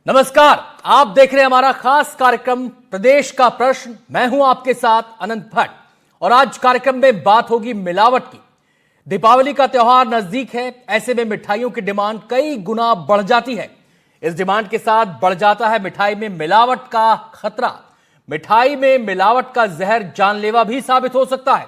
नमस्कार, आप देख रहे हैं हमारा खास कार्यक्रम प्रदेश का प्रश्न। मैं हूं आपके साथ अनंत भट्ट और आज कार्यक्रम में बात होगी मिलावट की। दीपावली का त्योहार नजदीक है, ऐसे में मिठाइयों की डिमांड कई गुना बढ़ जाती है। इस डिमांड के साथ बढ़ जाता है मिठाई में मिलावट का खतरा। मिठाई में मिलावट का जहर जानलेवा भी साबित हो सकता है,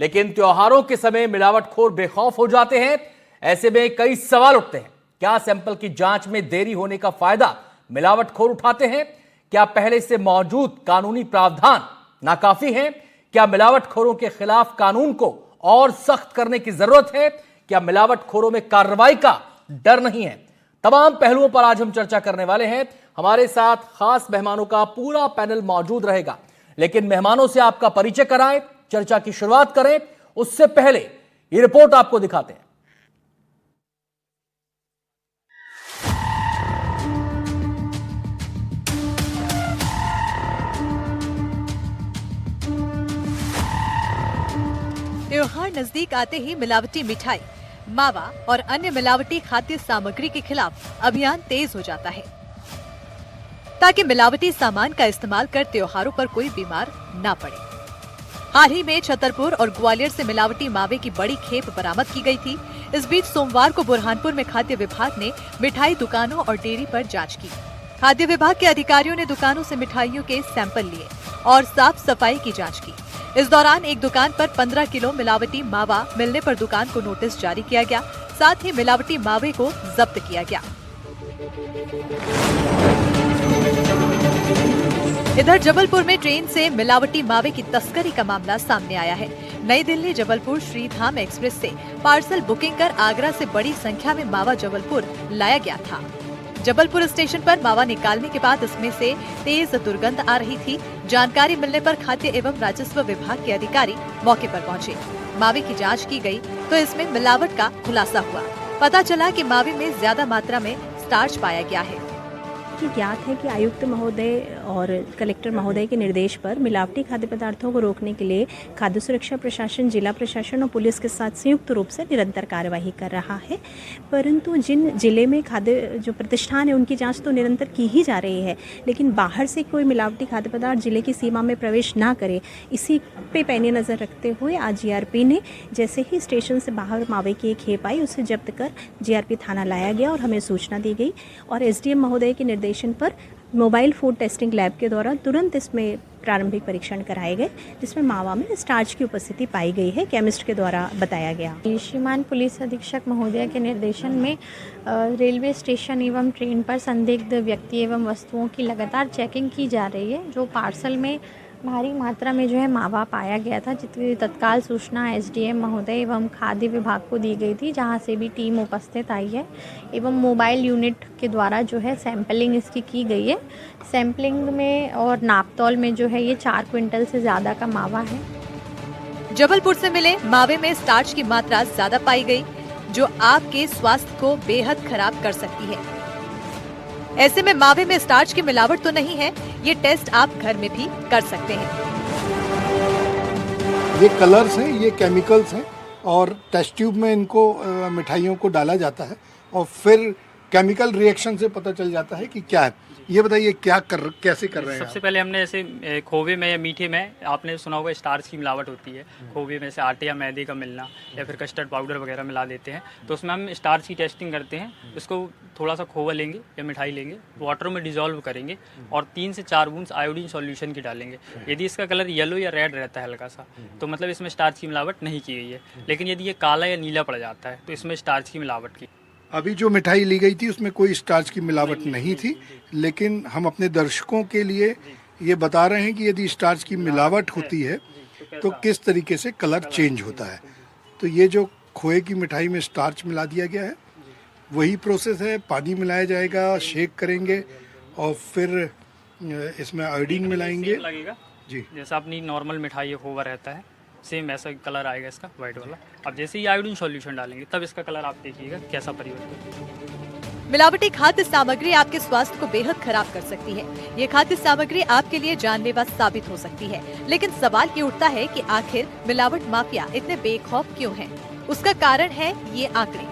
लेकिन त्योहारों के समय मिलावटखोर बेखौफ हो जाते हैं। ऐसे में कई सवाल उठते हैं। क्या सैंपल की जांच में देरी होने का फायदा मिलावटखोर उठाते हैं? क्या पहले से मौजूद कानूनी प्रावधान नाकाफी हैं? क्या मिलावटखोरों के खिलाफ कानून को और सख्त करने की जरूरत है? क्या मिलावटखोरों में कार्रवाई का डर नहीं है? तमाम पहलुओं पर आज हम चर्चा करने वाले हैं। हमारे साथ खास मेहमानों का पूरा पैनल मौजूद रहेगा, लेकिन मेहमानों से आपका परिचय कराएं, चर्चा की शुरुआत करें उससे पहले ये रिपोर्ट आपको दिखाते हैं। त्योहार नजदीक आते ही मिलावटी मिठाई, मावा और अन्य मिलावटी खाद्य सामग्री के खिलाफ अभियान तेज हो जाता है, ताकि मिलावटी सामान का इस्तेमाल कर त्योहारों पर कोई बीमार ना पड़े। हाल ही में छतरपुर और ग्वालियर से मिलावटी मावे की बड़ी खेप बरामद की गई थी। इस बीच सोमवार को बुरहानपुर में खाद्य विभाग ने मिठाई दुकानों और डेयरी पर जाँच की। खाद्य विभाग के अधिकारियों ने दुकानों से मिठाइयों के सैंपल लिए और साफ सफाई की जाँच की। इस दौरान एक दुकान पर 15 किलो मिलावटी मावा मिलने पर दुकान को नोटिस जारी किया गया। साथ ही मिलावटी मावे को जब्त किया गया। इधर जबलपुर में ट्रेन से मिलावटी मावे की तस्करी का मामला सामने आया है। नई दिल्ली जबलपुर श्रीधाम एक्सप्रेस से पार्सल बुकिंग कर आगरा से बड़ी संख्या में मावा जबलपुर लाया गया था। जबलपुर स्टेशन पर मावा निकालने के बाद इसमें से तेज दुर्गंध आ रही थी। जानकारी मिलने पर खाद्य एवं राजस्व विभाग के अधिकारी मौके पर पहुंचे। मावे की जांच की गई तो इसमें मिलावट का खुलासा हुआ। पता चला कि मावे में ज्यादा मात्रा में स्टार्च पाया गया है। ज्ञात है कि आयुक्त महोदय और कलेक्टर महोदय के निर्देश पर मिलावटी खाद्य पदार्थों को रोकने के लिए खाद्य सुरक्षा प्रशासन, जिला प्रशासन और पुलिस के साथ संयुक्त रूप से निरंतर कार्यवाही कर रहा है। परंतु जिन जिले में खाद्य जो प्रतिष्ठान है उनकी जांच तो निरंतर की ही जा रही है, लेकिन बाहर से कोई मिलावटी खाद्य पदार्थ जिले की सीमा में प्रवेश ना करे, इसी पे पैनी नज़र रखते हुए आज जीआरपी ने जैसे ही स्टेशन से बाहर मावे की एक खेप आई उसे जब्त कर जीआरपी थाना लाया गया और हमें सूचना दी गई और एसडीएम महोदय के निर्देशन पर मोबाइल फूड टेस्टिंग लैब के द्वारा तुरंत इसमें प्रारंभिक परीक्षण कराए गए, जिसमें मावा में स्टार्च की उपस्थिति पाई गई है, केमिस्ट के द्वारा बताया गया। श्रीमान पुलिस अधीक्षक महोदय के निर्देशन में रेलवे स्टेशन एवं ट्रेन पर संदिग्ध व्यक्ति एवं वस्तुओं की लगातार चेकिंग की जा रही है। जो पार्सल में भारी मात्रा में जो है मावा पाया गया था, जिसकी तत्काल सूचना एसडीएम महोदय एवं खाद्य विभाग को दी गई थी, जहां से भी टीम उपस्थित आई है एवं मोबाइल यूनिट के द्वारा जो है सैंपलिंग इसकी की गई है। सैंपलिंग में और नापतौल में जो है ये 4 क्विंटल से ज़्यादा का मावा है। जबलपुर से मिले मावे में स्टार्च की मात्रा ज्यादा पाई गई, जो आपके स्वास्थ्य को बेहद खराब कर सकती है। ऐसे में मावे में स्टार्च की मिलावट तो नहीं है, ये टेस्ट आप घर में भी कर सकते हैं। ये कलर्स हैं, ये केमिकल्स हैं और टेस्ट ट्यूब में इनको मिठाइयों को डाला जाता है और फिर केमिकल रिएक्शन से पता चल जाता है कि क्या है। ये बताइए कैसे कर रहे हैं? सबसे पहले हमने ऐसे खोवे में या मीठे में, आपने सुना होगा स्टार्च की मिलावट होती है। खोवे में से आटे या मैदे का मिलना या फिर कस्टर्ड पाउडर वगैरह मिला देते हैं, तो उसमें हम स्टार्च की टेस्टिंग करते हैं। उसको थोड़ा सा खोवा लेंगे या मिठाई लेंगे, वाटर में डिजोल्व करेंगे और 3 से 4 बूंद आयोडीन सॉल्यूशन की डालेंगे। यदि इसका कलर येलो या रेड रहता है हल्का सा, तो मतलब इसमें स्टार्च की मिलावट नहीं की गई है। लेकिन यदि ये काला या नीला पड़ जाता है तो इसमें स्टार्च की मिलावट की। अभी जो मिठाई ली गई थी उसमें कोई स्टार्च की मिलावट नहीं थी, लेकिन हम अपने दर्शकों के लिए ये बता रहे हैं कि यदि स्टार्च की मिलावट होती है तो किस तरीके से कलर चेंज होता है। तो ये जो खोए की मिठाई में स्टार्च मिला दिया गया है, वही प्रोसेस है। पानी मिलाया जाएगा, शेक करेंगे और फिर इसमें आयोडीन मिलाएंगे। लगेगा जी, जैसा अपनी नॉर्मल मिठाई खोवा रहता है, सेम ऐसा कलर आएगा इसका, वाइट वाला। अब जैसे ही आयोडीन सॉल्यूशन डालेंगे तब इसका कलर आप देखिएगा कैसा परिवर्तन। मिलावटी खाद्य सामग्री आपके स्वास्थ्य को बेहद खराब कर सकती है। ये खाद्य सामग्री आपके लिए जानलेवा साबित हो सकती है। लेकिन सवाल ये उठता है कि आखिर मिलावट माफिया इतने बेखौफ क्यों हैं? उसका कारण है ये आंकड़े।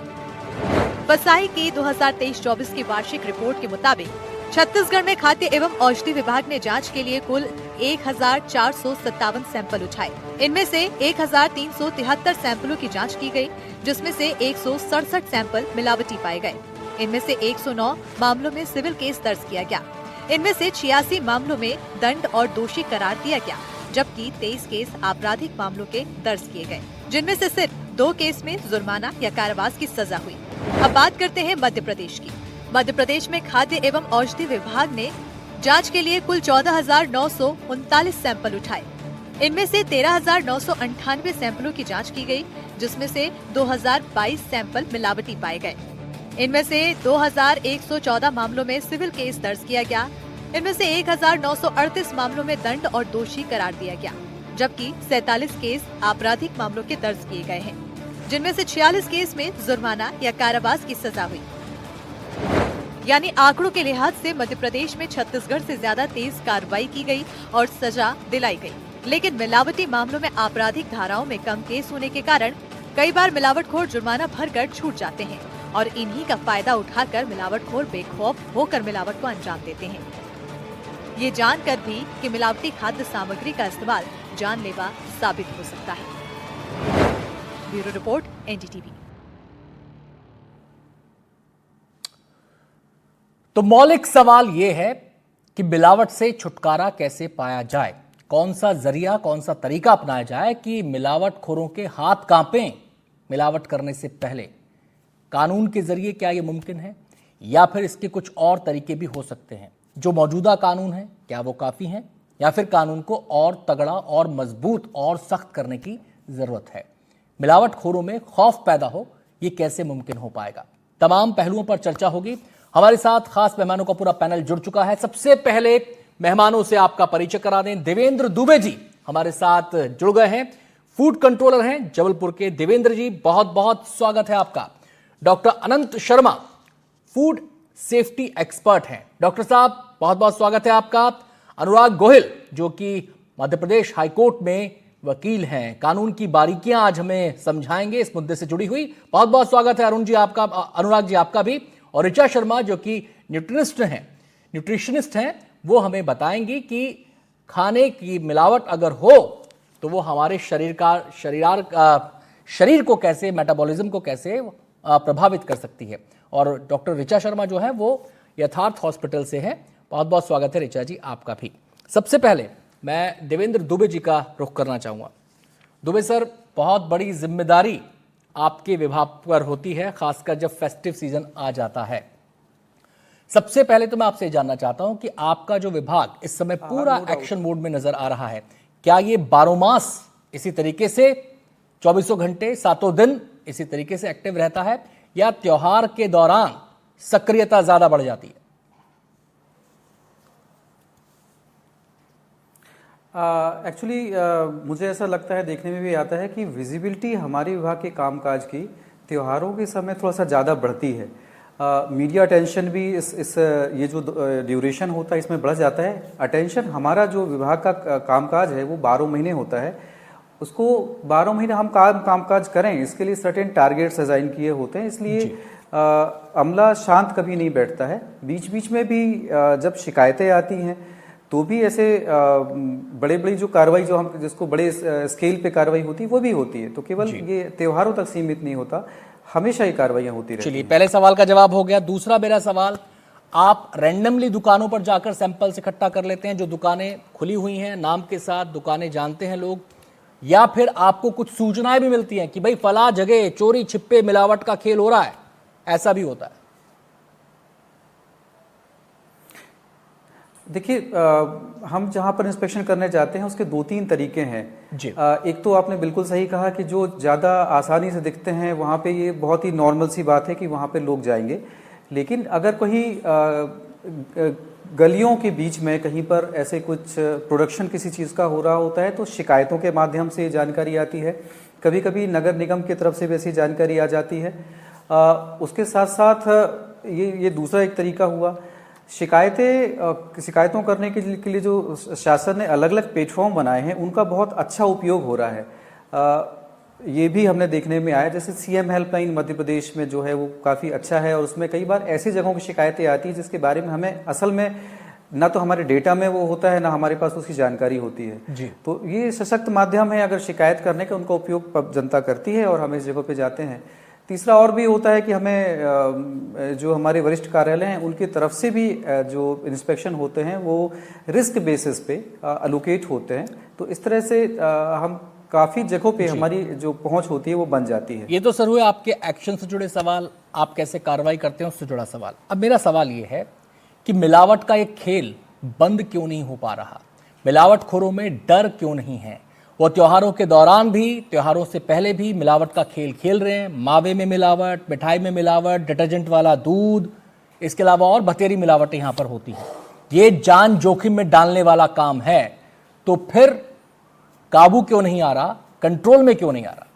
फसाई की 2023-24 की वार्षिक रिपोर्ट के मुताबिक छत्तीसगढ़ में खाद्य एवं औषधि विभाग ने जांच के लिए कुल 1457 सैंपल उठाए। इनमें से 1373 सैंपलों की जांच की गई, जिसमें से 167 सैंपल मिलावटी पाए गए। इनमें से 109 मामलों में सिविल केस दर्ज किया गया। इनमें से 86 मामलों में दंड और दोषी करार दिया गया, जबकि 23 केस आपराधिक मामलों के दर्ज किए गए, जिनमें से सिर्फ 2 केस में जुर्माना या कारावास की सजा हुई। अब बात करते हैं मध्य प्रदेश की। मध्य प्रदेश में खाद्य एवं औषधि विभाग ने जांच के लिए कुल 14,939 सैंपल उठाए। इनमें से 13,998 सैंपलों की जांच की गई, जिसमें से 2022 सैंपल मिलावटी पाए गए। इनमें से 2,114 मामलों में सिविल केस दर्ज किया गया। इनमें से 1,938 मामलों में दंड और दोषी करार दिया गया, जबकि 47 केस आपराधिक मामलों के दर्ज किए गए हैं, जिनमें से 46 केस में जुर्माना या कारावास की सजा हुई। यानी आंकड़ों के लिहाज से मध्य प्रदेश में छत्तीसगढ़ से ज्यादा तेज कार्रवाई की गई और सजा दिलाई गई। लेकिन मिलावटी मामलों में आपराधिक धाराओं में कम केस होने के कारण कई बार मिलावटखोर जुर्माना भरकर छूट जाते हैं और इन्हीं का फायदा उठाकर मिलावटखोर बेखौफ होकर मिलावट को अंजाम देते हैं। ये जानकर भी कि मिलावटी खाद्य सामग्री का इस्तेमाल जानलेवा साबित हो सकता है। Bureau report, NDTV. तो मौलिक सवाल यह है कि मिलावट से छुटकारा कैसे पाया जाए, कौन सा जरिया, कौन सा तरीका अपनाया जाए कि मिलावटखोरों के हाथ कांपें मिलावट करने से पहले। कानून के जरिए क्या यह मुमकिन है या फिर इसके कुछ और तरीके भी हो सकते हैं? जो मौजूदा कानून है क्या वो काफी हैं या फिर कानून को और तगड़ा और मजबूत और सख्त करने की जरूरत है? मिलावटखोरों में खौफ पैदा हो, ये कैसे मुमकिन हो पाएगा? तमाम पहलुओं पर चर्चा होगी। हमारे साथ खास मेहमानों का पूरा पैनल जुड़ चुका है। सबसे पहले मेहमानों से आपका परिचय करा दें। देवेंद्र दुबे जी हमारे साथ जुड़ गए हैं, फूड कंट्रोलर हैं जबलपुर के। देवेंद्र जी, बहुत बहुत स्वागत है आपका। डॉक्टर अनंत शर्मा, फूड सेफ्टी एक्सपर्ट हैं। डॉक्टर साहब, बहुत बहुत स्वागत है आपका। अनुराग गोहिल, जो कि मध्य प्रदेश हाईकोर्ट में वकील हैं, कानून की बारीकियां आज हमें समझाएंगे इस मुद्दे से जुड़ी हुई। बहुत बहुत स्वागत है अरुण जी आपका, अनुराग जी आपका भी। और ऋचा शर्मा, जो कि न्यूट्रिशनिस्ट हैं, वो हमें बताएंगी कि खाने की मिलावट अगर हो तो वो हमारे शरीर को कैसे, मेटाबॉलिज्म को कैसे प्रभावित कर सकती है। और डॉक्टर ऋचा शर्मा जो है वो यथार्थ हॉस्पिटल से है। बहुत बहुत स्वागत है ऋचा जी आपका भी। सबसे पहले मैं देवेंद्र दुबे जी का रुख करना चाहूँगा। दुबे सर, बहुत बड़ी जिम्मेदारी आपके विभाग पर होती है, खासकर जब फेस्टिव सीजन आ जाता है। सबसे पहले तो मैं आपसे जानना चाहता हूं कि आपका जो विभाग इस समय पूरा एक्शन मोड में नजर आ रहा है, क्या ये 12 मास इसी तरीके से 24 घंटे 7 दिन इसी तरीके से एक्टिव रहता है या त्योहार के दौरान सक्रियता ज्यादा बढ़ जाती है? एक्चुअली मुझे ऐसा लगता है, देखने में भी आता है कि विजिबिलिटी हमारे विभाग के कामकाज की त्योहारों के समय थोड़ा सा ज़्यादा बढ़ती है। मीडिया अटेंशन भी इस ये जो ड्यूरेशन होता है इसमें बढ़ जाता है। अटेंशन, हमारा जो विभाग का कामकाज है वो 12 महीने होता है, उसको 12 महीने हम कामकाज करें, इसके लिए सर्टेन टारगेट्स डिजाइन किए होते हैं। इसलिए अमला शांत कभी नहीं बैठता है। बीच बीच में भी जब शिकायतें आती हैं तो भी ऐसे बड़े बड़ी जो कार्रवाई, जो हम जिसको बड़े स्केल पे कार्रवाई होती है, वो भी होती है। तो केवल ये त्योहारों तक सीमित नहीं होता, हमेशा ही कार्रवाइयां होती रहती हैं। चलिए, पहले सवाल का जवाब हो गया। दूसरा मेरा सवाल, आप रैंडमली दुकानों पर जाकर सैंपल्स इकट्ठा कर लेते हैं, जो दुकानें खुली हुई हैं नाम के साथ, दुकानें जानते हैं लोग, या फिर आपको कुछ सूचनाएं भी मिलती हैं कि भाई फला जगह चोरी छिपे मिलावट का खेल हो रहा है, ऐसा भी होता है? देखिए, हम जहाँ पर इंस्पेक्शन करने जाते हैं उसके 2-3 तरीके हैं जी। एक तो आपने बिल्कुल सही कहा कि जो ज़्यादा आसानी से दिखते हैं वहाँ पे ये बहुत ही नॉर्मल सी बात है कि वहाँ पे लोग जाएंगे। लेकिन अगर कहीं गलियों के बीच में कहीं पर ऐसे कुछ प्रोडक्शन किसी चीज़ का हो रहा होता है तो शिकायतों के माध्यम से जानकारी आती है। कभी कभी नगर निगम की तरफ से भी ऐसी जानकारी आ जाती है। उसके साथ साथ ये दूसरा एक तरीका हुआ। शिकायतों करने के लिए जो शासन ने अलग अलग प्लेटफॉर्म बनाए हैं उनका बहुत अच्छा उपयोग हो रहा है। ये भी हमने देखने में आया, जैसे सीएम हेल्पलाइन मध्य प्रदेश में जो है वो काफ़ी अच्छा है, और उसमें कई बार ऐसी जगहों की शिकायतें आती हैं जिसके बारे में हमें असल में ना तो हमारे डेटा में वो होता है, ना हमारे पास उसकी जानकारी होती है जी। तो ये सशक्त माध्यम है अगर शिकायत करने का, उनका उपयोग जनता करती है और हम इस जगह पे जाते हैं। तीसरा और भी होता है कि हमें जो हमारे वरिष्ठ कार्यालय हैं उनकी तरफ से भी जो इंस्पेक्शन होते हैं वो रिस्क बेसिस पे अलोकेट होते हैं, तो इस तरह से हम काफ़ी जगहों पे हमारी जो पहुंच होती है वो बन जाती है। ये तो सर हुए आपके एक्शन से जुड़े सवाल, आप कैसे कार्रवाई करते हैं उससे जुड़ा सवाल। अब मेरा सवाल ये है कि मिलावट का एक खेल बंद क्यों नहीं हो पा रहा, मिलावटखोरों में डर क्यों नहीं है? वो त्योहारों के दौरान भी, त्योहारों से पहले भी मिलावट का खेल खेल रहे हैं। मावे में मिलावट, मिठाई में मिलावट, डिटर्जेंट वाला दूध, इसके अलावा और बतेरी मिलावटें यहाँ पर होती हैं। ये जान जोखिम में डालने वाला काम है, तो फिर काबू क्यों नहीं आ रहा, कंट्रोल में क्यों नहीं आ रहा?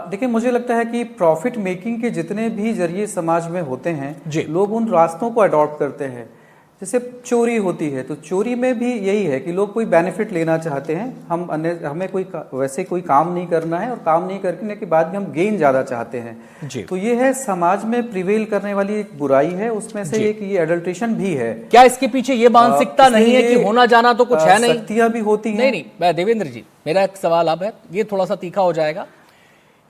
देखिए, मुझे लगता है कि प्रॉफिट मेकिंग के जितने भी जरिए समाज में होते हैं जी। लोग उन रास्तों को अडॉप्ट करते हैं। जैसे चोरी होती है तो चोरी में भी यही है कि लोग कोई बेनिफिट लेना चाहते हैं, हमें वैसे कोई काम नहीं करना है और काम नहीं करने के बाद भी हम गेन ज्यादा चाहते हैं जी। तो ये है समाज में प्रिवेल करने वाली एक बुराई है, उसमें से एक ये एडल्ट्रेशन भी है। क्या इसके पीछे ये मानसिकता नहीं है कि होना जाना तो कुछ है नहीं? शक्तियां भी होती हैं। नहीं, मैं देवेंद्र जी, मेरा एक सवाल अब है, ये थोड़ा सा तीखा हो जाएगा।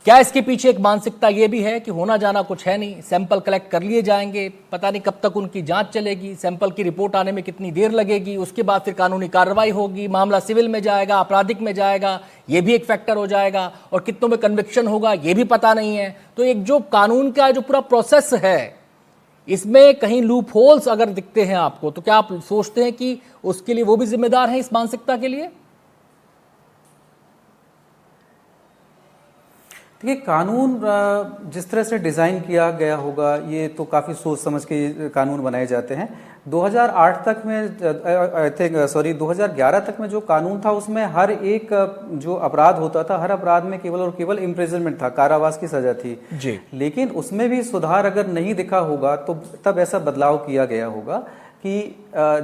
क्या इसके पीछे एक मानसिकता ये भी है कि होना जाना कुछ है नहीं, सैंपल कलेक्ट कर लिए जाएंगे, पता नहीं कब तक उनकी जांच चलेगी, सैंपल की रिपोर्ट आने में कितनी देर लगेगी, उसके बाद फिर कानूनी कार्रवाई होगी, मामला सिविल में जाएगा, आपराधिक में जाएगा, ये भी एक फैक्टर हो जाएगा, और कितनों में कन्विक्शन होगा ये भी पता नहीं है। तो एक जो कानून का जो पूरा प्रोसेस है, इसमें कहीं लूप होल्स अगर दिखते हैं आपको, तो क्या आप सोचते हैं कि उसके लिए वो भी जिम्मेदार है इस मानसिकता के लिए? देखिए, कानून जिस तरह से डिज़ाइन किया गया होगा ये तो काफ़ी सोच समझ के कानून बनाए जाते हैं। 2008 तक में 2011 तक में जो कानून था उसमें हर एक जो अपराध होता था, हर अपराध में केवल और केवल इम्प्रिजनमेंट था, कारावास की सजा थी जी। लेकिन उसमें भी सुधार अगर नहीं दिखा होगा तो तब ऐसा बदलाव किया गया होगा कि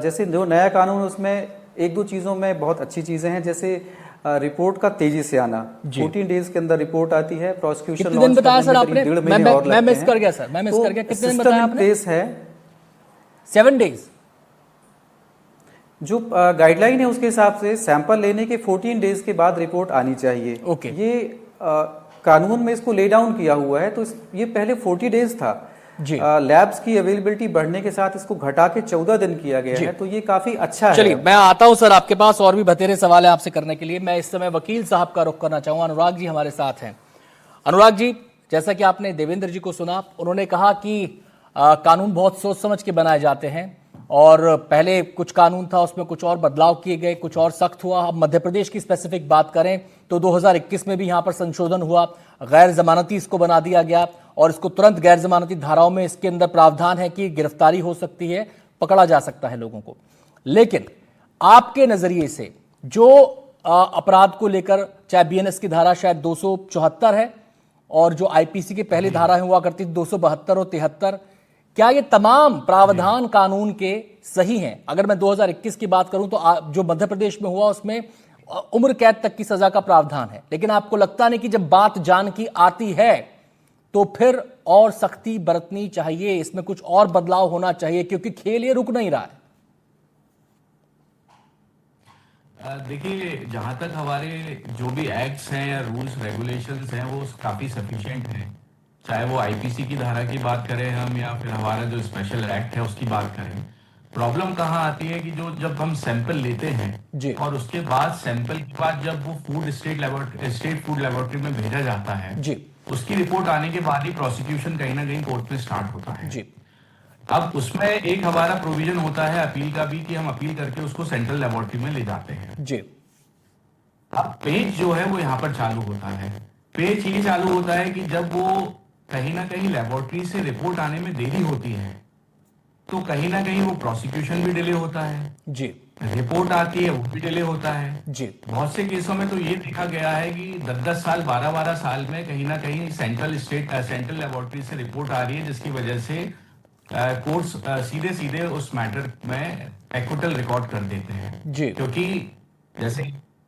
जैसे जो नया कानून उसमें एक दो चीज़ों में बहुत अच्छी चीज़ें हैं, जैसे रिपोर्ट का तेजी से आना, 14 डेज के अंदर रिपोर्ट आती है, प्रोसिक्यूशन कितने दिन बताया सर आपने? मैं मिस कर गया सर, मैं मिस कर गया। कितने दिन बताया आपने? प्लेस है 7 डेज। जो गाइडलाइन है उसके हिसाब से सैंपल लेने के 14 डेज के बाद रिपोर्ट आनी चाहिए। ओके। ये कानून में इसको ले डाउन किया हुआ है, तो ये पहले 40 डेज था जी। लैब्स की अवेलेबिलिटी बढ़ने के साथ इसको घटा के 14 दिन किया गया है, तो ये काफी अच्छा है। चलिए, मैं आता हूं सर आपके पास, और भी बतेरे सवाल है आपसे करने के लिए। मैं इस समय वकील साहब का रुख करना चाहूंगा। अनुराग जी हमारे साथ हैं। अनुराग जी, जैसा कि आपने देवेंद्र जी को सुना, उन्होंने कहा कि कानून बहुत सोच समझ के बनाए जाते हैं, और पहले कुछ कानून था उसमें कुछ और बदलाव किए गए, कुछ और सख्त हुआ। अब मध्य प्रदेश की स्पेसिफिक बात करें तो 2021 में भी यहाँ पर संशोधन हुआ, गैर जमानती इसको बना दिया गया, और इसको तुरंत गैर जमानती धाराओं में इसके अंदर प्रावधान है कि गिरफ्तारी हो सकती है, पकड़ा जा सकता है लोगों को। लेकिन आपके नजरिए से जो अपराध को लेकर, चाहे बीएनएस की धारा शायद 274 है, और जो आईपीसी की पहली धारा हुआ करती थी 272 और 73, क्या ये तमाम प्रावधान कानून के सही हैं? अगर मैं 2021 की बात करूं तो जो मध्य प्रदेश में हुआ उसमें उम्र कैद तक की सजा का प्रावधान है, लेकिन आपको लगता नहीं कि जब बात जान की आती है तो फिर और सख्ती बरतनी चाहिए, इसमें कुछ और बदलाव होना चाहिए, क्योंकि खेल ये रुक नहीं रहा है? देखिए, जहां तक हमारे जो भी एक्ट्स हैं या रूल्स रेगुलेशंस हैं वो काफी सफिशिएंट हैं, चाहे वो आईपीसी की धारा की बात करें हम या फिर हमारा जो स्पेशल एक्ट है उसकी बात करें। प्रॉब्लम कहाँ आती है कि जब हम सैंपल लेते हैं और उसके बाद सैंपल के बाद जब वो फूड स्टेट फूड लेबोरेटरी में भेजा जाता है जी, उसकी रिपोर्ट आने के बाद ही प्रोसिक्यूशन कहीं ना कहीं कोर्ट में स्टार्ट होता है जी। अब उसमें एक हमारा प्रोविजन होता है अपील का भी, कि हम अपील करके उसको सेंट्रल लेबोरेटरी में ले जाते हैं जी। अब पेज जो है वो यहाँ पर चालू होता है। पेज ये चालू होता है कि जब वो कहीं ना कहीं लेबोरेटरी से रिपोर्ट आने में देरी होती है तो कहीं ना कहीं वो प्रोसिक्यूशन भी डिले होता है जी, रिपोर्ट आती है वो भी डिले होता है जी। बहुत से केसों में तो ये देखा गया है कि 10-10 साल 12-12 साल में कहीं ना कहीं सेंट्रल लेबोरेटरी से रिपोर्ट आ रही है, जिसकी वजह से कोर्ट्स सीधे उस मैटर में एक्विटल रिकॉर्ड कर देते हैं जी। क्योंकि जैसे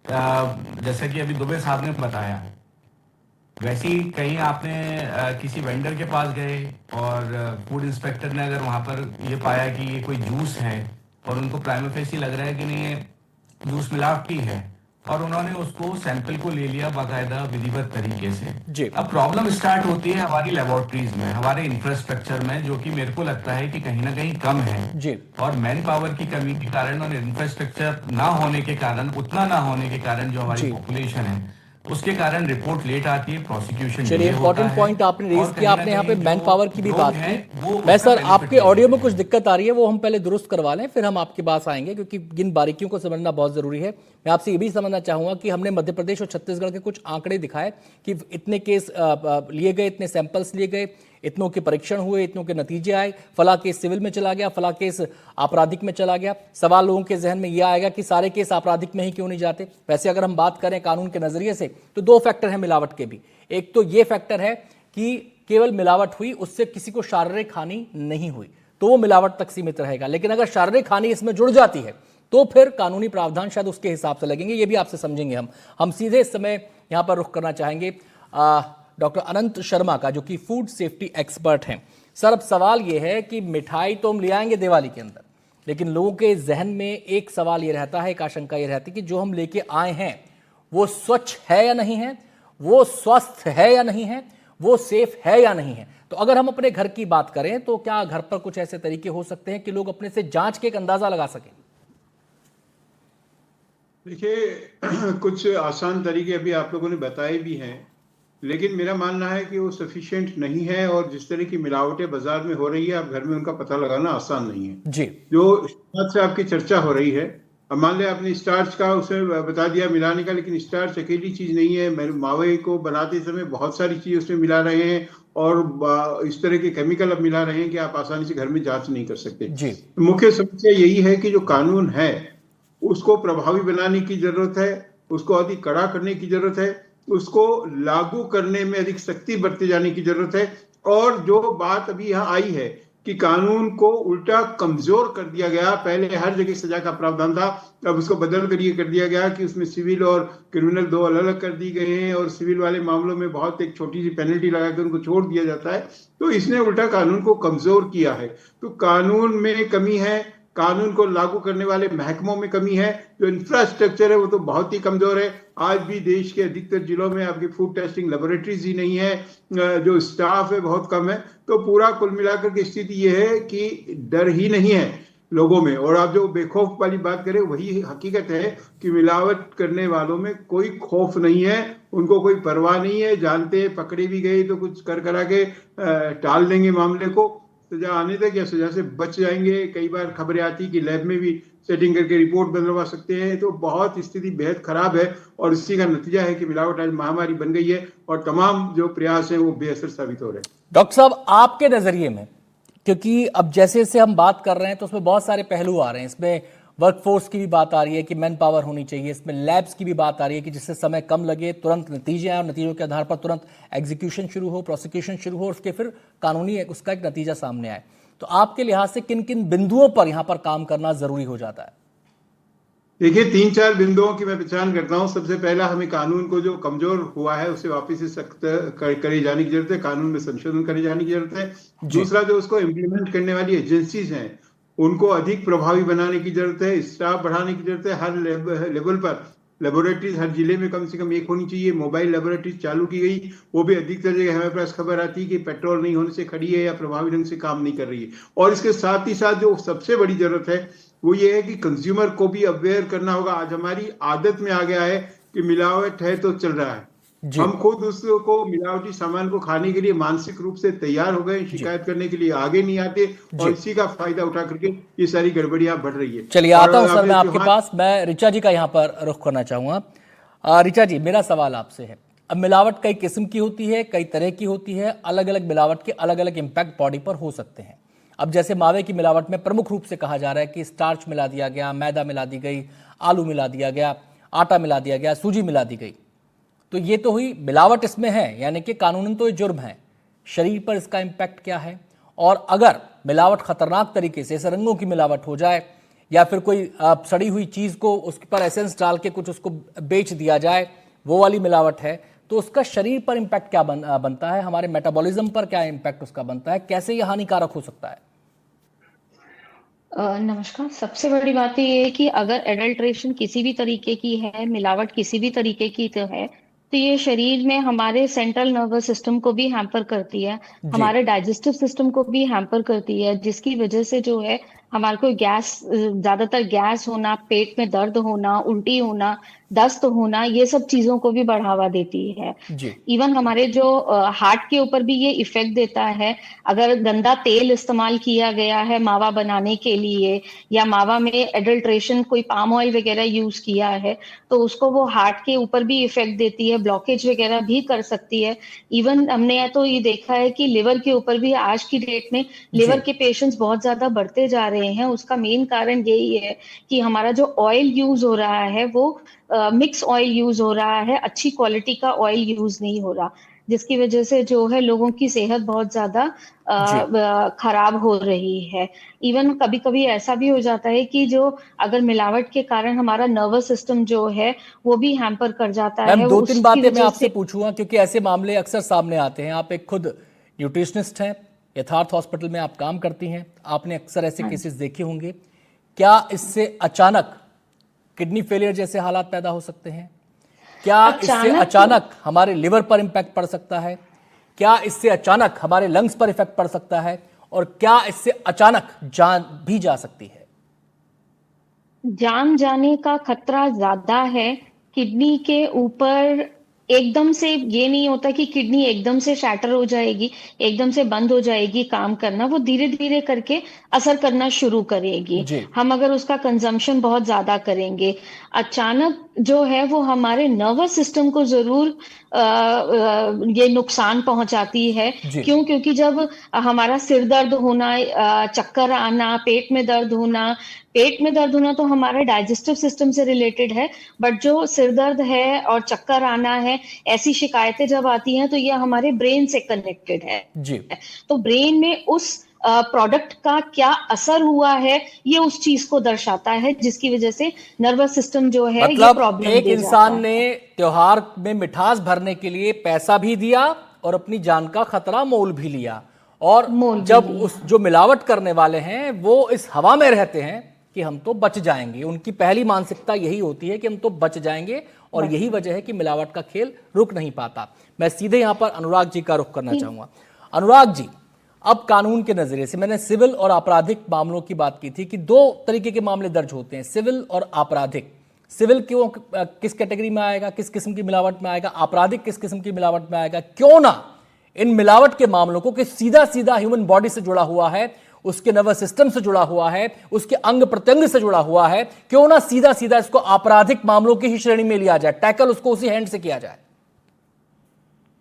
जैसा कि अभी दुबे साहब ने बताया, वैसे ही कहीं आपने किसी वेंडर के पास गए और फूड इंस्पेक्टर ने अगर वहां पर ये पाया कि ये कोई जूस है और उनको प्राइमा फेसी लग रहा है कि नहीं ये जूस मिलावटी है, और उन्होंने उसको सैंपल को ले लिया बाकायदा विधिवत तरीके से। जी। अब प्रॉब्लम स्टार्ट होती है हमारी लेबोरेटरीज में, हमारे इंफ्रास्ट्रक्चर में, जो कि मेरे को लगता है कि कहीं ना कहीं कम है। जी। और मैन पावर की कमी के कारण और इंफ्रास्ट्रक्चर ना होने के कारण, उतना ना होने के कारण जो हमारी पॉपुलेशन है उसके कारण रिपोर्ट लेट आती है, प्रोसिक्यूशन। चलिए, इंपॉर्टेंट पॉइंट आपने रेज किया, आपने यहाँ पे मैन पावर की भी बात की। मैं सर आपके ऑडियो में कुछ दिक्कत आ रही है, वो हम पहले दुरुस्त करवा लें, फिर हम आपके पास आएंगे, क्योंकि इन बारीकियों को समझना बहुत जरूरी है। मैं आपसे ये भी समझना चाहूंगा कि हमने मध्य प्रदेश और छत्तीसगढ़ के कुछ आंकड़े दिखाए कि इतने केस लिए गए, इतने सैंपल्स लिए गए, इतनों के परीक्षण हुए, इतनों के नतीजे आए, फला केस सिविल में चला गया, फला केस आपराधिक में चला गया। सवाल लोगों के जहन में यह आएगा कि सारे केस आपराधिक में ही क्यों नहीं जाते। वैसे अगर हम बात करें कानून के नजरिए से तो दो फैक्टर हैं मिलावट के भी। एक तो ये फैक्टर है कि केवल मिलावट हुई, उससे किसी को शारीरिक हानि नहीं हुई, तो वो मिलावट तक सीमित रहेगा। लेकिन अगर शारीरिक हानि इसमें जुड़ जाती है तो फिर कानूनी प्रावधान शायद उसके हिसाब से लगेंगे। ये भी आपसे समझेंगे हम सीधे इस समय यहां पर रुख करना चाहेंगे डॉक्टर अनंत शर्मा का, जो कि फूड सेफ्टी एक्सपर्ट हैं। सर, अब सवाल यह है कि मिठाई तो हम ले आएंगे दिवाली के अंदर, लेकिन लोगों के जहन में एक सवाल ये रहता है, एक आशंका ये रहती है कि जो हम लेके आए हैं वो स्वच्छ है या नहीं है, वो स्वस्थ है या नहीं है, वो सेफ है या नहीं है। तो अगर हम अपने घर की बात करें तो क्या घर पर कुछ ऐसे तरीके हो सकते हैं कि लोग अपने से जांच के एक अंदाजा लगा सकें? देखिए, कुछ आसान तरीके अभी आप लोगों ने बताए भी हैं, लेकिन मेरा मानना है कि वो सफिशिएंट नहीं है, और जिस तरह की मिलावटें बाजार में हो रही है, आप घर में उनका पता लगाना आसान नहीं है। जी। जो शुरुआत से आपकी चर्चा हो रही है, अब मान लिया आपने स्टार्च का उसे बता दिया मिलाने का, लेकिन स्टार्च अकेली चीज नहीं है। मावे को बनाते समय बहुत सारी चीज उसमें मिला रहे हैं, और इस तरह के केमिकल अब मिला रहे हैं कि आप आसानी से घर में जांच नहीं कर सकते। जी। मुख्य समस्या यही है कि जो कानून है उसको प्रभावी बनाने की जरूरत है, उसको अधिक कड़ा करने की जरूरत है, उसको लागू करने में अधिक सख्ती बरते जाने की जरूरत है। और जो बात अभी यहाँ आई है कि कानून को उल्टा कमजोर कर दिया गया, पहले हर जगह सजा का प्रावधान था, अब उसको बदल कर ये कर दिया गया कि उसमें सिविल और क्रिमिनल दो अलग अलग कर दी गए हैं, और सिविल वाले मामलों में बहुत एक छोटी सी पेनल्टी लगाकर उनको छोड़ दिया जाता है। तो इसने उल्टा कानून को कमजोर किया है। तो कानून में कमी है, कानून को लागू करने वाले महकमों में कमी है, जो इंफ्रास्ट्रक्चर है वो तो बहुत ही कमजोर है। आज भी देश के अधिकतर जिलों में आपकी फूड टेस्टिंग लेबोरेटरीज ही नहीं है, जो स्टाफ है बहुत कम है। तो पूरा कुल मिलाकर की स्थिति ये है कि डर ही नहीं है लोगों में। और आप जो बेखौफ वाली बात करें, वही हकीकत है कि मिलावट करने वालों में कोई खौफ नहीं है, उनको कोई परवाह नहीं है। जानते हैं पकड़े भी गए तो कुछ कर करा के टाल देंगे मामले को, सजा आने तक या सजा से बच जाएंगे। कई बार खबरें आती कि लैब में भी सेटिंग करके रिपोर्ट बनवा सकते हैं। तो बहुत स्थिति बेहद खराब है, और इसी का नतीजा है कि मिलावट आज महामारी बन गई है, और तमाम जो प्रयास हैं वो बेअसर साबित हो रहे हैं। डॉक्टर साहब, आपके नजरिए में, क्योंकि अब जैसे जैसे हम बात कर रहे हैं तो उसमें बहुत सारे पहलू आ रहे हैं, इसमें वर्कफोर्स की भी बात आ रही है कि मैन पावर होनी चाहिए, इसमें लैब्स की भी बात आ रही है कि जिससे समय कम लगे, तुरंत नतीजे आए और नतीजों के आधार पर तुरंत एग्जीक्यूशन शुरू हो, प्रोसिक्यूशन शुरू हो, और उसके फिर कानूनी उसका एक नतीजा सामने आए। तो आपके लिहाज से किन किन बिंदुओं पर यहाँ पर काम करना जरूरी हो जाता है? देखिए, 3-4 बिंदुओं की मैं पहचान करता हूँ। सबसे पहला, हमें कानून को जो कमजोर हुआ है उसे वापस से सख्त करे जाने की जरूरत है, कानून में संशोधन करे जाने की जरूरत है। दूसरा, जो उसको इम्प्लीमेंट करने वाली एजेंसीज हैं उनको अधिक प्रभावी बनाने की जरूरत है, स्टाफ बढ़ाने की जरूरत है। हर लेवल पर लेबोरेटरीज हर जिले में कम से कम एक होनी चाहिए। मोबाइल लेबोरेटरीज चालू की गई, वो भी अधिकतर जगह हमारे पास खबर आती है कि पेट्रोल नहीं होने से खड़ी है या प्रभावी ढंग से काम नहीं कर रही है। और इसके साथ ही साथ जो सबसे बड़ी जरूरत है वो ये है कि कंज्यूमर को भी अवेयर करना होगा। आज हमारी आदत में आ गया है कि मिलावट है तो चल रहा है, हम खुद उसको मिलावटी सामान को खाने के लिए मानसिक रूप से तैयार हो गए, शिकायत करने के लिए आगे नहीं आते, और इसी का फायदा उठा करके ये सारी गड़बड़ियां बढ़ रही है। चलिए, आता हूं सर मैं आपके पास। मैं ऋचा जी का यहाँ पर रुख करना चाहूंगा। ऋचा जी, मेरा सवाल आपसे है, अब मिलावट कई किस्म की होती है, कई तरह की होती है, अलग अलग मिलावट के अलग अलग इम्पैक्ट बॉडी पर हो सकते हैं। अब जैसे मावे की मिलावट में प्रमुख रूप से कहा जा रहा है कि स्टार्च मिला दिया गया, मैदा मिला दी गई, आलू मिला दिया गया, आटा मिला दिया गया, सूजी मिला दी गई। तो ये तो हुई मिलावट, इसमें है, यानी कि कानूनन तो ये जुर्म है। शरीर पर इसका इम्पैक्ट क्या है? और अगर मिलावट खतरनाक तरीके से, रंगों की मिलावट हो जाए या फिर कोई सड़ी हुई चीज को उसके पर एसेंस डाल के कुछ उसको बेच दिया जाए, वो वाली मिलावट है, तो उसका शरीर पर इम्पैक्ट क्या बनता है, हमारे मेटाबॉलिज्म पर क्या इम्पैक्ट उसका बनता है, कैसे ये हानिकारक हो सकता है? नमस्कार। सबसे बड़ी बात तो ये है कि अगर एडल्ट्रेशन किसी भी तरीके की है, मिलावट किसी भी तरीके की तो है, तो ये शरीर में हमारे सेंट्रल नर्वस सिस्टम को भी हैम्पर करती है, हमारे डाइजेस्टिव सिस्टम को भी हैम्पर करती है, जिसकी वजह से जो है हमारे को ज्यादातर गैस होना, पेट में दर्द होना, उल्टी होना, दस्त होना, ये सब चीजों को भी बढ़ावा देती है। इवन हमारे जो हार्ट के ऊपर भी ये इफेक्ट देता है। अगर गंदा तेल इस्तेमाल किया गया है मावा बनाने के लिए, या मावा में एडल्ट्रेशन कोई पाम ऑयल वगैरह यूज किया है, तो उसको वो हार्ट के ऊपर भी इफेक्ट देती है, ब्लॉकेज वगैरह भी कर सकती है। इवन हमने तो ये देखा है कि लिवर के ऊपर भी आज की डेट में लिवर के पेशेंट्स बहुत ज्यादा बढ़ते जा रहे हैं। उसका मेन कारण यही है कि हमारा जो ऑयल यूज हो रहा है वो मिक्स ऑयल यूज हो रहा है, अच्छी क्वालिटी का ऑयल यूज नहीं हो रहा, जिसकी वजह से जो है लोगों की सेहत बहुत ज्यादा खराब हो रही है। इवन कभी कभी ऐसा भी हो जाता है कि जो अगर मिलावट के कारण हमारा नर्वस सिस्टम जो है वो भी हैम्पर कर जाता है। दो तीन बातें मैं आपसे पूछूंगा क्योंकि ऐसे मामले अक्सर सामने आते हैं। आप एक खुद न्यूट्रिशनिस्ट हैं, यथार्थ हॉस्पिटल में आप काम करती हैं, आपने अक्सर ऐसे केसेस देखे होंगे। क्या इससे अचानक किडनी फेलियर जैसे हालात पैदा हो सकते हैं? क्या इससे अचानक हमारे लिवर पर इंपैक्ट पड़ सकता है? क्या इससे अचानक हमारे लंग्स पर इफेक्ट पड़ सकता है? और क्या इससे अचानक जान भी जा सकती है? जान जाने का खतरा ज्यादा है। किडनी के ऊपर एकदम से ये नहीं होता कि किडनी एकदम से शैटर हो जाएगी, एकदम से बंद हो जाएगी काम करना, वो धीरे धीरे करके असर करना शुरू करेगी। हम अगर उसका कंजम्पशन बहुत ज्यादा करेंगे, अचानक जो है वो हमारे नर्वस सिस्टम को जरूर ये नुकसान पहुंचाती है। क्यों? क्योंकि जब हमारा सिर दर्द होना, चक्कर आना, पेट में दर्द होना तो हमारा डाइजेस्टिव सिस्टम से रिलेटेड है, बट जो सिर दर्द है और चक्कर आना है, ऐसी शिकायतें जब आती हैं तो ये हमारे ब्रेन से कनेक्टेड है। तो ब्रेन में उस प्रोडक्ट का क्या असर हुआ है, ये उस चीज को दर्शाता है, जिसकी वजह से नर्वस सिस्टम जो है ये प्रॉब्लम एक इंसान ने त्योहार में मिठास भरने के लिए पैसा भी दिया और अपनी जान का खतरा मोल भी लिया, और जब उस जो मिलावट करने वाले हैं वो इस हवा में रहते हैं कि हम तो बच जाएंगे। उनकी पहली मानसिकता यही होती है कि हम तो बच जाएंगे, और यही वजह है कि मिलावट का खेल रुक नहीं पाता। मैं सीधे यहां पर अनुराग जी का रुख करना चाहूंगा। अनुराग जी, अब कानून के नजरिए से, मैंने सिविल और आपराधिक मामलों की बात की थी कि दो तरीके के मामले दर्ज होते हैं, सिविल और आपराधिक। सिविल क्यों किस कैटेगरी में आएगा, किस किस्म की मिलावट में आएगा, आपराधिक किस किस्म की मिलावट में आएगा? क्यों ना इन मिलावट के मामलों को कि सीधा सीधा ह्यूमन बॉडी से जुड़ा हुआ है, उसके नर्वस सिस्टम से जुड़ा हुआ है, उसके अंग प्रत्यंग से जुड़ा हुआ है, क्यों ना सीधा सीधा इसको आपराधिक मामलों की ही श्रेणी में लिया जाए, टैकल उसको उसी हैंड से किया जाए?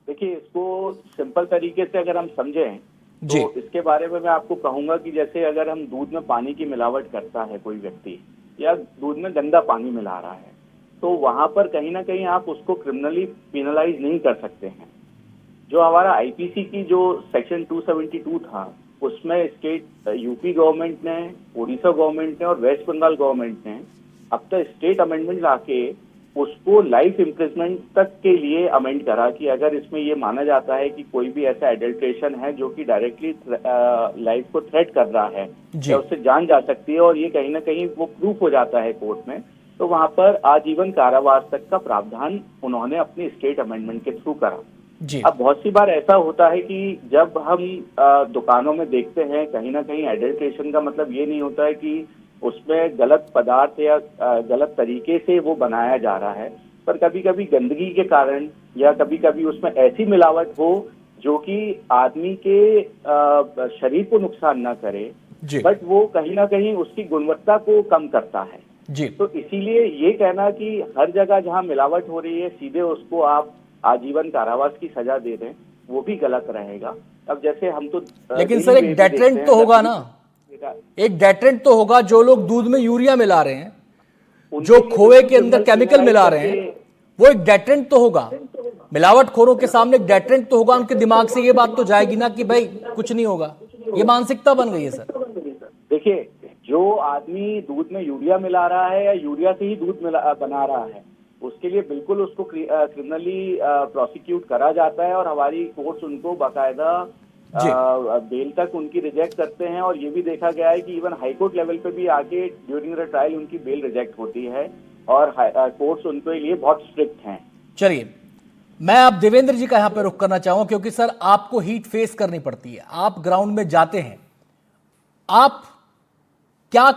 देखिए, इसको सिंपल तरीके से अगर हम समझें तो इसके बारे में मैं आपको कहूंगा कि जैसे अगर हम दूध में पानी की मिलावट करता है कोई व्यक्ति, या दूध में गंदा पानी मिला रहा है, तो वहां पर कहीं ना कहीं आप उसको क्रिमिनली पेनलाइज नहीं कर सकते हैं। जो हमारा आईपीसी की जो सेक्शन 272 था, उसमें स्टेट यूपी गवर्नमेंट ने, उड़ीसा गवर्नमेंट ने और वेस्ट बंगाल गवर्नमेंट ने अब तक स्टेट अमेंडमेंट लाके उसको लाइफ इम्प्रिजमेंट तक के लिए अमेंड करा कि अगर इसमें ये माना जाता है कि कोई भी ऐसा एडल्ट्रेशन है जो कि डायरेक्टली लाइफ को थ्रेट कर रहा है या उससे जान जा सकती है, और ये कहीं ना कहीं वो प्रूफ हो जाता है कोर्ट में, तो वहां पर आजीवन कारावास तक का प्रावधान उन्होंने अपनी स्टेट अमेंडमेंट के थ्रू करा। अब बहुत सी बार ऐसा होता है कि जब हम दुकानों में देखते हैं, कहीं ना कहीं एडल्ट्रेशन का मतलब ये नहीं होता है कि उसमें गलत पदार्थ या गलत तरीके से वो बनाया जा रहा है, पर कभी कभी गंदगी के कारण या कभी कभी उसमें ऐसी मिलावट हो जो कि आदमी के शरीर को नुकसान ना करे, बट वो कहीं ना कहीं उसकी गुणवत्ता को कम करता है। तो इसीलिए ये कहना कि हर जगह जहाँ मिलावट हो रही है सीधे उसको आप आजीवन कारावास की सजा दे दें, वो भी गलत रहेगा। अब जैसे हम तो, लेकिन सर एक डेटरेंट तो होगा ना, एक डेटरेंट तो होगा। जो लोग दूध में यूरिया मिला रहे हैं, जो खोए के अंदर केमिकल मिला रहे हैं, वो एक डेटरेंट तो होगा। मिलावट खोरों के सामने एक डेटरेंट तो होगा। उनके दिमाग से ये बात तो जाएगी ना कि भाई कुछ नहीं होगा। ये मानसिकता बन गई है सर। देखिए, जो आदमी दूध में यूरिया मिला रहा है या यूरिया से ही दूध बना रहा है, उसके लिए बिल्कुल उसको क्रिमिनली प्रोसिक्यूट करा जाता है और हमारी कोर्ट्स उनको बाकायदा बेल तक उनकी रिजेक्ट करते हैं। और ये भी देखा गया है कि इवन हाईकोर्ट लेवल पे भी आके ड्यूरिंग द ट्रायल उनकी बेल रिजेक्ट होती है और कोर्ट्स उनके लिए बहुत स्ट्रिक्ट हैं। चलिए, मैं अब देवेंद्र जी का यहाँ पे रुख करना चाहूंगा, क्योंकि सर आपको हीट फेस करनी पड़ती है, आप ग्राउंड में जाते हैं, आप क्या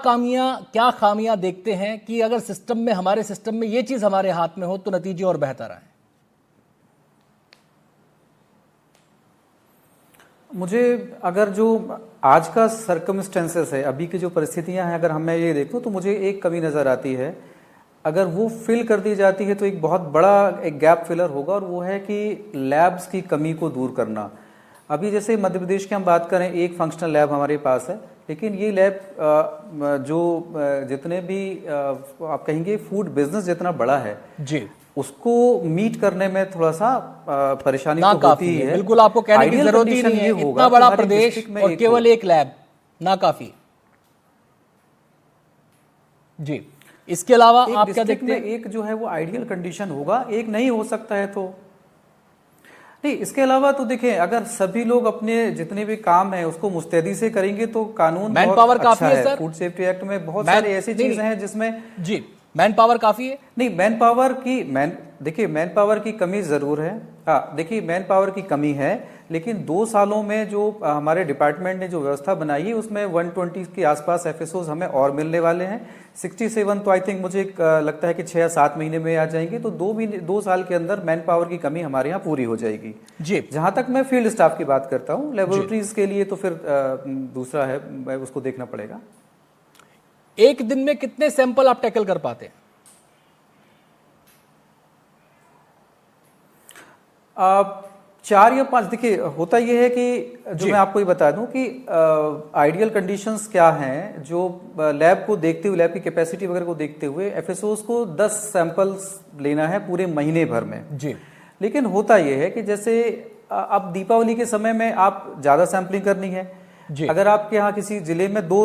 खामियां देखते हैं कि अगर सिस्टम में, हमारे सिस्टम में ये चीज हमारे हाथ में हो तो नतीजे और बेहतर आए? मुझे अगर जो आज का सर्कमस्टेंसेस है, अभी की जो परिस्थितियां हैं, अगर हमें ये देखूं तो मुझे एक कमी नजर आती है। अगर वो फिल कर दी जाती है तो एक बहुत बड़ा एक गैप फिलर होगा, और वो है कि लैब्स की कमी को दूर करना। अभी जैसे मध्य प्रदेश की हम बात करें, एक फंक्शनल लैब हमारे पास है, लेकिन ये लैब जो जितने भी आप कहेंगे फूड बिजनेस जितना बड़ा है जी, उसको मीट करने में थोड़ा सा परेशानी तो होती है। बिल्कुल, आपको कहने की जरूरत ही नहीं है, इतना बड़ा प्रदेश और केवल एक लैब ना काफी। जी, इसके अलावा आप क्या देखते हैं? एक जो है वो आइडियल कंडीशन होगा, एक नहीं हो सकता है तो नहीं। इसके अलावा तो देखिए, अगर सभी लोग अपने जितने भी काम है उसको मुस्तैदी से करेंगे तो कानून मैन पावर काफी है सर। फूड सेफ्टी एक्ट में बहुत सारी ऐसी चीजें हैं जिसमें जी मैन पावर काफी है। नहीं, मैन पावर की कमी जरूर है। हाँ, देखिए मैन पावर की कमी है, लेकिन 2 सालों में जो हमारे डिपार्टमेंट ने जो व्यवस्था बनाई है उसमें 120 के आसपास एफएसओज हमें और मिलने वाले हैं। 67 तो आई थिंक मुझे लगता है कि 6 या 7 महीने में आ जाएंगे, तो 2 साल के अंदर मैन पावर की कमी हमारे यहाँ पूरी हो जाएगी जी। जहां तक मैं फील्ड स्टाफ की बात करता हूँ, लेबोरेटरीज के लिए तो फिर दूसरा है, उसको देखना पड़ेगा। एक दिन में कितने सैंपल आप टैकल कर पाते हैं? 4 या 5। देखिए, होता यह है कि जो मैं आपको ये बता दूं कि आइडियल कंडीशंस क्या हैं, जो लैब को देखते हुए, लैब की कैपेसिटी वगैरह को देखते हुए एफएसओस को 10 सैंपल्स लेना है पूरे महीने भर में जी। लेकिन होता यह है कि जैसे अब दीपावली के समय में आप ज्यादा सैंपलिंग करनी है जी। अगर आपके यहाँ किसी जिले में 2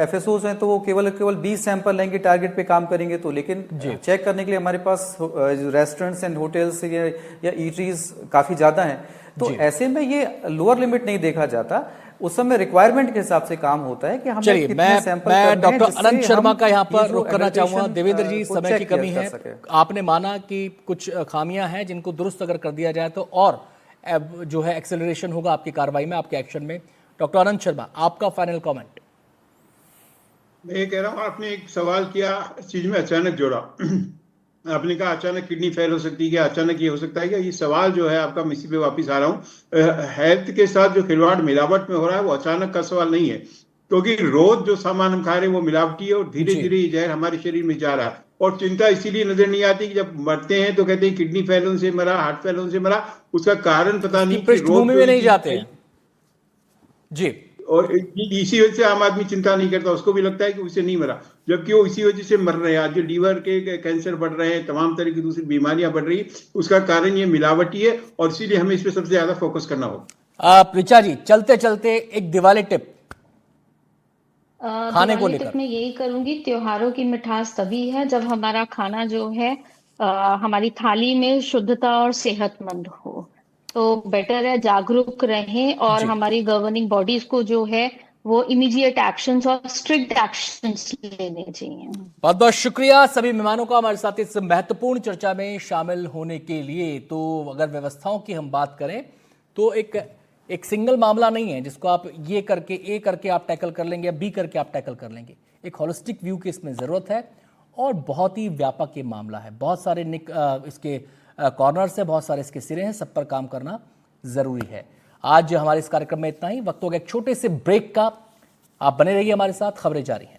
एफएसओस हैं तो वो केवल 20 सैंपल लेंगे, टारगेट पे काम करेंगे तो। लेकिन चेक करने के लिए हमारे पास रेस्टोरेंट्स एंड होटल्स या ईटरीज काफी ज्यादा हैं, तो ऐसे में ये लोअर लिमिट नहीं देखा जाता। उस समय रिक्वायरमेंट के हिसाब से काम होता है कि हम कितने सैंपल करने हैं। मैं डॉक्टर अनंत शर्मा का यहाँ पर रुख करना चाहूंगा। देवेंद्र जी, समय की कमी है, आपने माना कि कुछ खामियां हैं जिनको दुरुस्त अगर कर दिया जाए तो और जो है एक्सेलरेशन होगा आपकी कार्रवाई में, आपके एक्शन में। डॉक्टर अनंत शर्मा, आपका फाइनल कमेंट। मैं ये कह रहा हूँ, आपने एक सवाल किया, इस चीज में अचानक जोड़ा। आपने कहा अचानक किडनी फेल हो सकती है क्या, अचानक ये हो सकता है क्या। ये सवाल जो है आपका, मैं इसी पे वापिस आ रहा हूँ। हेल्थ के साथ जो खिलवाड़ मिलावट में हो रहा है वो अचानक का सवाल नहीं है, क्योंकि रोज जो सामान हम खा रहे हैं वो मिलावटी है और धीरे धीरे ये जहर हमारे शरीर में जा रहा है। और चिंता इसीलिए नजर नहीं आती कि जब मरते हैं तो कहते हैं किडनी फेल होने से मरा, हार्ट फेल होने से मरा, उसका कारण पता नहीं, पृष्ठभूमि में नहीं जाते हैं जी। और इसी वजह से आम आदमी चिंता नहीं करता, उसको भी लगता है कि उससे नहीं मरा, जबकि वो इसी वजह से मर रहे हैं। आज जो लीवर के कैंसर बढ़ रहे हैं, तमाम तरह की दूसरी बीमारियां बढ़ रही है, उसका कारण ये मिलावटी है और इसीलिए हमें इस पे सबसे ज्यादा फोकस करना होगा। ऋचा जी, चलते चलते एक दिवाली टिप खाने को लेकर। मैं यही करूंगी, त्योहारों की मिठास तभी है जब हमारा खाना जो है हमारी थाली में शुद्धता और सेहतमंद हो। तो बेटर है जागरूक रहें और हमारी गवर्निंग बॉडीज को जो है वो इमीडिएट एक्शंस और स्ट्रिक्ट एक्शंस लेने चाहिए। बहुत बहुत शुक्रिया सभी मेहमानों का हमारे साथ इस महत्वपूर्ण चर्चा में शामिल होने के लिए। तो अगर व्यवस्थाओं की हम बात करें तो एक सिंगल मामला नहीं है जिसको आप ये करके ए करके आप टैकल कर लेंगे या बी करके आप टैकल कर लेंगे। एक होलिस्टिक व्यू की इसमें जरूरत है और बहुत ही व्यापक ये मामला है। बहुत सारे इसके कॉर्नर्स है, बहुत सारे इसके सिरे हैं, सब पर काम करना जरूरी है। आज हमारे इस कार्यक्रम में इतना ही। वक्त हो गया एक छोटे से ब्रेक का। आप बने रहिए हमारे साथ, खबरें जारी हैं।